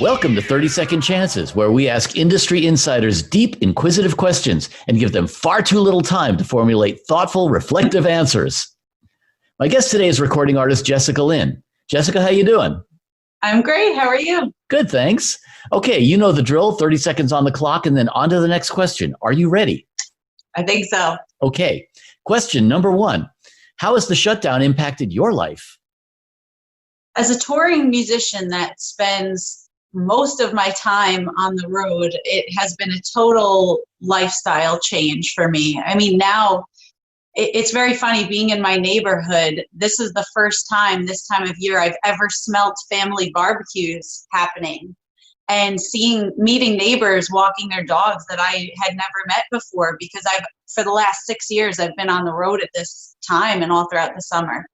Welcome to 30 Second Chances, where we ask industry insiders deep, inquisitive questions and give them far too little time to formulate thoughtful, reflective answers. My guest today is recording artist Jessica Lynn. Jessica, how you doing? I'm great. How are you? Good, thanks. Okay, you know the drill, 30 seconds on the clock, and then on to the next question. Are you ready? I think so. Okay, question number one. How has the shutdown impacted your life? As a touring musician that spends most of my time on the road, it has been a total lifestyle change for me. I mean, now it's very funny being in my neighborhood. This is the first time this time of year I've ever smelt family barbecues happening and meeting neighbors walking their dogs that I had never met before, because for the last 6 years, I've been on the road at this time and all throughout the summer.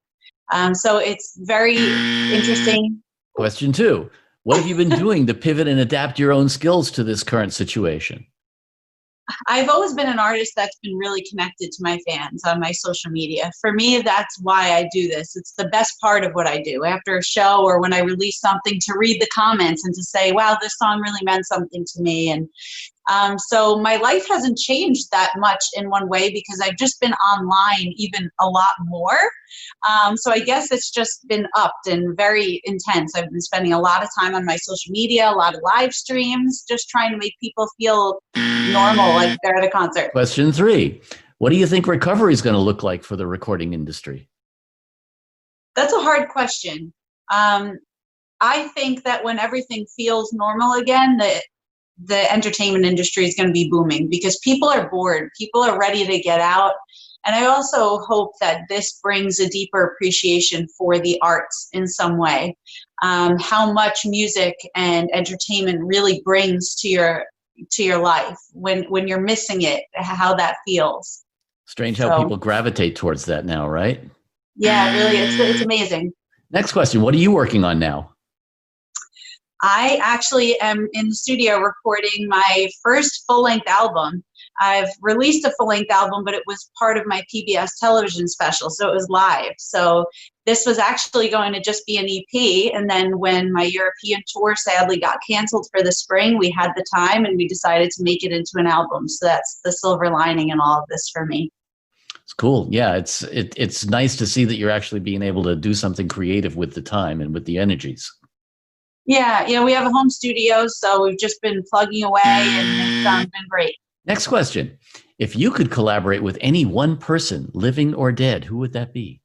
So it's very interesting. Question two. What have you been doing to pivot and adapt your own skills to this current situation? I've always been an artist that's been really connected to my fans on my social media. For me, that's why I do this. It's the best part of what I do. After a show or when I release something, to read the comments and to say, wow, this song really meant something to me. And so my life hasn't changed that much in one way, because I've just been online even a lot more. So I guess it's just been upped and very intense. I've been spending a lot of time on my social media, a lot of live streams, just trying to make people feel normal, like they're at a concert. Question three. What do you think recovery is going to look like for the recording industry? That's a hard question. I think that when everything feels normal again, the entertainment industry is going to be booming, because people are bored. People are ready to get out. And I also hope that this brings a deeper appreciation for the arts in some way. How much music and entertainment really brings to your life when you're missing it, how that feels. Strange how people gravitate towards that now, right? Yeah, really, it's amazing. Next question. What are you working on now? I actually am in the studio recording my first full-length album. I've released a full-length album, but it was part of my PBS television special, so it was live. So this was actually going to just be an EP, and then when my European tour sadly got canceled for the spring, we had the time and we decided to make it into an album. So that's the silver lining in all of this for me. It's cool. Yeah, it's nice to see that you're actually being able to do something creative with the time and with the energies. Yeah, we have a home studio, so we've just been plugging away, and it's been great. Next question. If you could collaborate with any one person, living or dead, who would that be?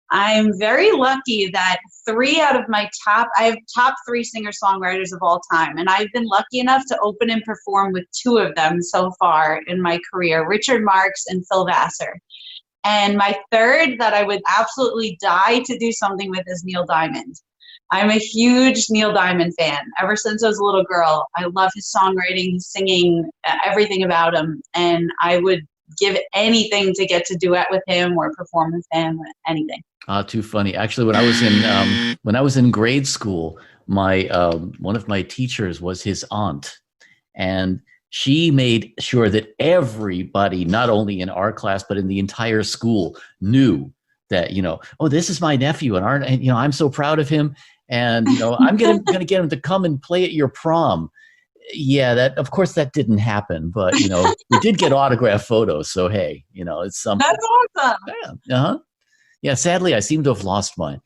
I'm very lucky that I have top 3 singer-songwriters of all time, and I've been lucky enough to open and perform with 2 of them so far in my career, Richard Marx and Phil Vassar. And my third that I would absolutely die to do something with is Neil Diamond. I'm a huge Neil Diamond fan. Ever since I was a little girl, I love his songwriting, his singing, everything about him. And I would give anything to get to duet with him or perform with him, anything. Too funny. Actually, when I was in grade school, my one of my teachers was his aunt, and she made sure that everybody, not only in our class but in the entire school, knew that, oh, this is my nephew, and I'm so proud of him. And, I'm going to get him to come and play at your prom. Yeah, of course that didn't happen, but, we did get autograph photos. So, hey, it's something. That's awesome. Yeah, sadly, I seem to have lost mine.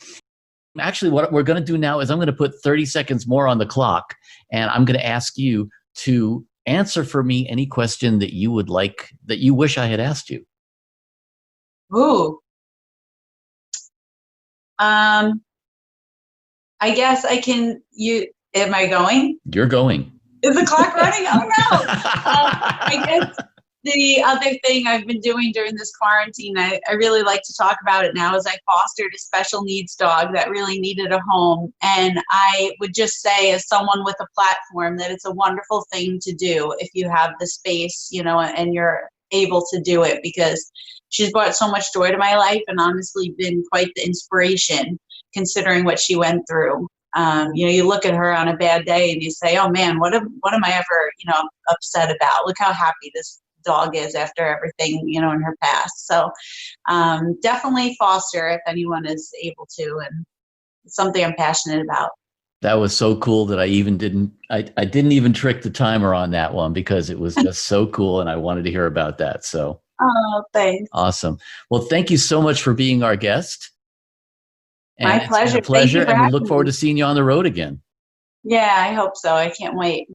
Actually, what we're going to do now is I'm going to put 30 seconds more on the clock, and I'm going to ask you to answer for me any question that you would like, that you wish I had asked you. Ooh. I guess I can. Am I going? You're going. Is the clock running? Oh no! I guess the other thing I've been doing during this quarantine, I really like to talk about it now, is I fostered a special needs dog that really needed a home, and I would just say, as someone with a platform, that it's a wonderful thing to do if you have the space, and you're able to do it, because she's brought so much joy to my life and honestly been quite the inspiration, considering what she went through. You look at her on a bad day and you say, oh man, what am I ever, upset about? Look how happy this dog is after everything, in her past. So definitely foster if anyone is able to, and it's something I'm passionate about. That was so cool that I didn't even trick the timer on that one because it was just so cool and I wanted to hear about that. So Oh, thanks. awesome. Well, thank you so much for being our guest. And My it's been pleasure. a Thank you pleasure. for And we look having forward me. to seeing you on the road again. Yeah, I hope so. I can't wait.